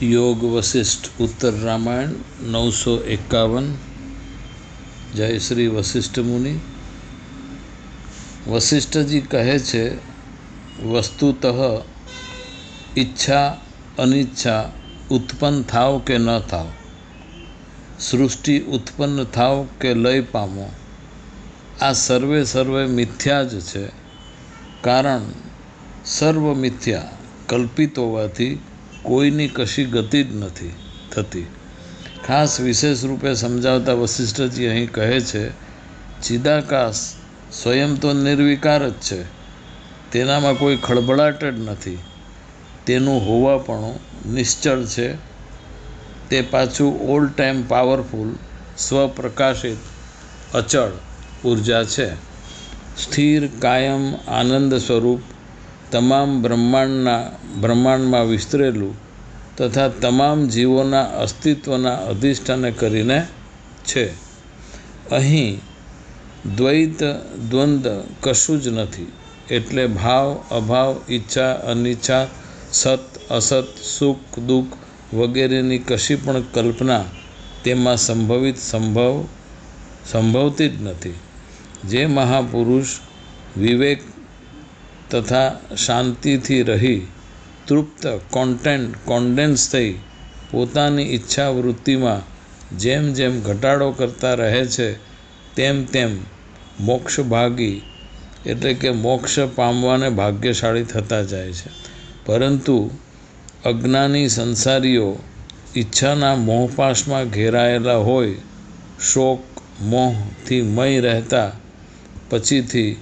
योग वशिष्ठ उत्तर रामायण 951। जय श्री वशिष्ठ मुनि। वशिष्ठ जी कहे छे, वस्तुतः इच्छा अनिच्छा उत्पन्न थाव के न थाव, सृष्टि उत्पन्न थाव के लय पामो, आ सर्वे मिथ्या ज छे। कारण सर्व मिथ्या कल्पित होवाथी कोईनी कशी गति ज नथी थती। खास विशेष रूपे समझावता वशिष्ठजी अहीं कहे छे, चिदाकाश स्वयं तो निर्विकार ज छे, तेनामां कोई खळबळाट ज नथी। तेनुं होवापणुं निश्चल छे, ते पाछुं ऑल टाइम पावरफुल स्वप्रकाशित अचल ऊर्जा छे। स्थिर कायम आनंद स्वरूप तमाम ब्रह्मांड में विस्तरेलू तथा तमाम जीवोना अस्तित्वना अधिष्ठाने करीने छे। अहीं द्वैत द्वंद्व कशुं ज नथी। एटले भाव अभाव, इच्छा अनिच्छा, सत असत, सुख दुख वगैरेनी कशी पण कल्पना तेमां संभवती ज नथी। जे महापुरुष विवेक तथा शांति थी रही तृप्त कॉन्डेन्स थई पोतानी इच्छा वृत्ति में जेम जेम घटाड़ो करता रहे छे, तेम तेम मोक्ष भागी एटले के मोक्ष पामवाने भाग्यशाળી थता जाय छे। परंतु अज्ञानी संसारीओ इच्छाना मोहपाश में घेरायेला होय, शोक मोह थी मय रहता पछीथी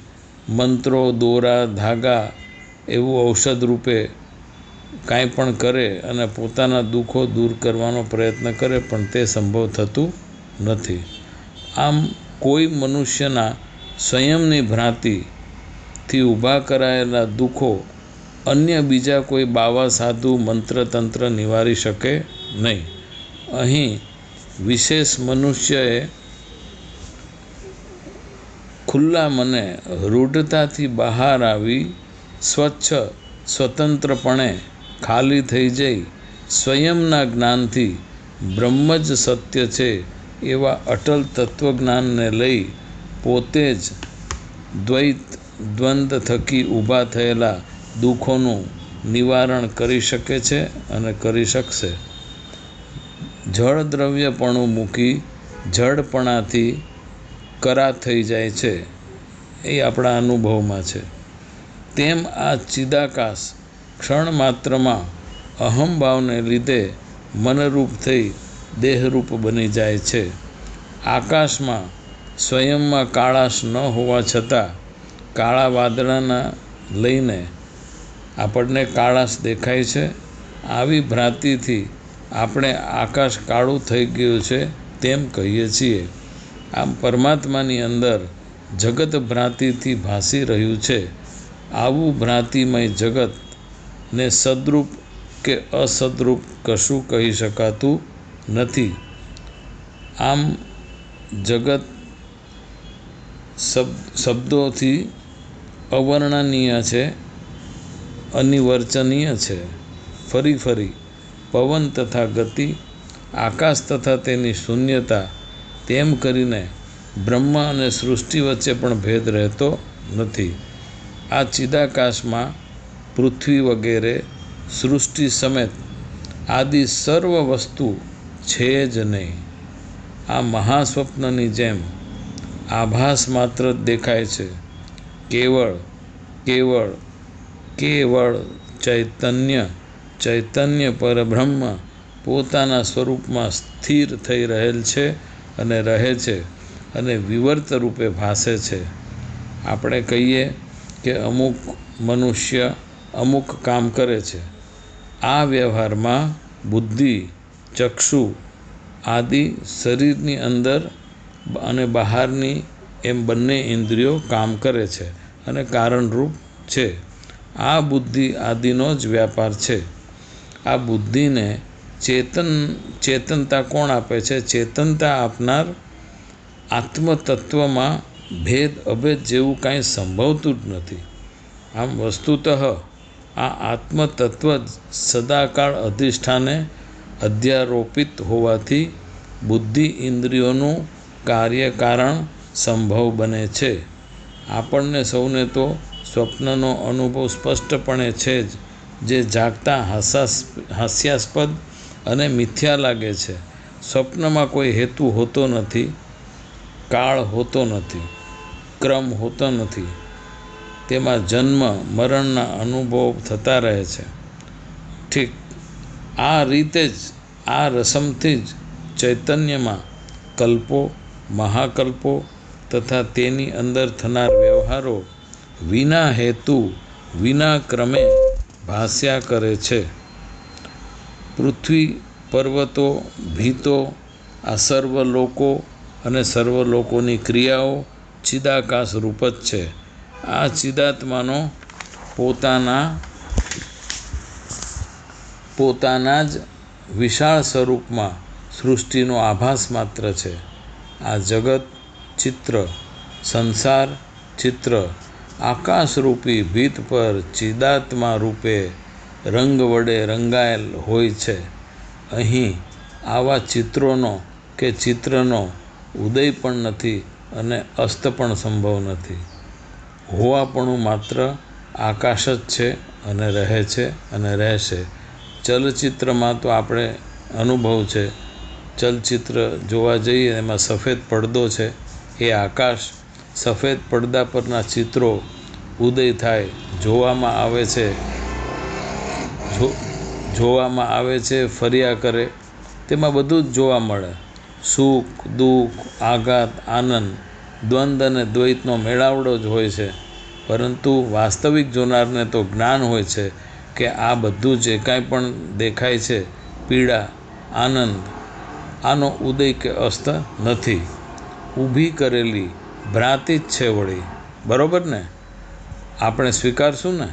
मंत्रो दोरा धागा एवं औषध रूपे कांई पण करे अने पोताना दुखो दूर करवानो प्रयत्न करे, पण ते संभव थतुं नथी। आम कोई मनुष्यना स्वयंनी भ्रांति थी ऊभा करायेला दुखो अन्य बीजा कोई बावा साधु मंत्र तंत्र निवारी शके नहीं। अहीं विशेष मनुष्यए खुल्ला मने रूढ़ताथी बहार आवी स्वच्छ स्वतंत्रपणे खाली थई जई स्वयंना ज्ञानथी ब्रह्म ज सत्य छे एवा अटल तत्वज्ञान ने लई पोते ज द्वैत द्वंद्व थकी ऊभा थयेला दुखोनुं निवारण करी शके छे अने करी शकशे। जड़ द्रव्यपणुं मूकी जड़पणाथी करा थई जाय छे, ए आपणा अनुभवमां छे। तेम आ चिदाकाश क्षण मात्र में अहम भावने लीधे मनरूप थई देहरूप बनी जाय छे। आकाश में स्वयं में काळाश न होवा छतां काळा वादळाना लईने आपणे काळाश देखाय छे। आवी भ्रांतिथी आपणे आकाश काळुं थई गयुं छे तेम कहीए छीए। आम परमात्मानी अंदर जगत भ्रांति थी भासी रह्यु छे। आवु भ्रांतिमय जगत ने सद्रूप के असद्रूप कशुं कही शकातुं नथी। आम जगत शब्दों थी अवर्णनीय छे, अनिवर्चनीय छे। फरी फरी पवन तथा गति, आकाश तथा तेनी शून्यता, तेम करीने ब्रह्म अने सृष्टि वच्चे पण भेद रहतो नथी। आ चिदाकाश में पृथ्वी वगैरे सृष्टि समेत आदि सर्व वस्तु छे ज नहीं। आ महास्वप्ननी जेम आभास मात्र देखाय छे। केवल केवल केवल चैतन्य परब्रह्म पोताना स्वरूप में स्थिर थई रहेल छे अने रहे छे अने विवर्त रूपे भासे छे। आपणे कहीए के अमुक मनुष्य अमुक काम करे छे। आ व्यवहार में बुद्धि, चक्षु आदि शरीरनी अंदर अने बहारनी एम बंने इंद्रियों काम करे छे अने कारण रूप छे। आ बुद्धि आदिनो ज व्यापार छे। आ बुद्धि ने चेतनता कोण आपे छे? चेतनता आपनार आत्मतत्व में भेद अभेद जेवुं कांई संभवतुं ज नथी। आम वस्तुतः आ आत्मतत्व सदाकाळ अधिष्ठाने અધ્યારોપિત હોવાથી બુદ્ધિ ઇન્દ્રિયોનું કાર્યકારણ સંભવ બને છે. આપણને સૌને તો સ્વપ્નનો અનુભવ સ્પષ્ટપણે છે જ, જે જાગતા હાસ્યાસ્પદ અને મિથ્યા લાગે છે. સ્વપ્નમાં કોઈ હેતુ હોતો નથી, કાળ હોતો નથી, ક્રમ હોતો નથી. તેમાં જન્મ મરણના અનુભવો થતા રહે છે. ઠીક આ રીતે જ, આ રસમથી જ ચૈતન્યમાં કલ્પો, મહાકલ્પો તથા તેની અંદર થનાર વ્યવહારો વિના હેતુ, વિના ક્રમે ભાસ્યા કરે છે. પૃથ્વી, પર્વતો, ભીતો, આ સર્વલોકો અને સર્વલોકોની ક્રિયાઓ ચિદાકાશ રૂપ જ છે. આ ચિદાત્માનો પોતાના જ વિશાળ સ્વરૂપમાં સૃષ્ટિનો આભાસ માત્ર છે. આ જગત ચિત્ર, સંસાર ચિત્ર, આકાશરૂપી ભીત પર ચિદાત્મા રૂપે રંગ વડે રંગાયેલ હોય છે. અહીં આવા ચિત્રોનો કે ચિત્રનો ઉદય પણ નથી અને અસ્ત પણ સંભવ નથી. હોવાપણું માત્ર આકાશ જ છે અને રહે છે અને રહેશે. ચલચિત્રમાં તો આપણે અનુભવ છે. ચલચિત્ર જોવા જઈએ એમાં સફેદ પડદો છે, એ આકાશ, સફેદ પડદા પરના ચિત્રો ઉદય થાય, જોવામાં આવે છે, ફર્યા કરે, તેમાં બધું જ જોવા મળે. સુખ, દુઃખ, આઘાત, આનંદ, દ્વંદ અને દ્વૈતનો મેળાવડો જ હોય છે. પરંતુ વાસ્તવિક જોનારને તો જ્ઞાન હોય છે કે આ બધું જે કાંઈ પણ દેખાય છે, પીડા, આનંદ, આનો ઉદય કે અસ્ત નથી, ઊભી કરેલી ભ્રાંતિ જ છે વળી. બરોબર ને? આપણે સ્વીકારશું ને?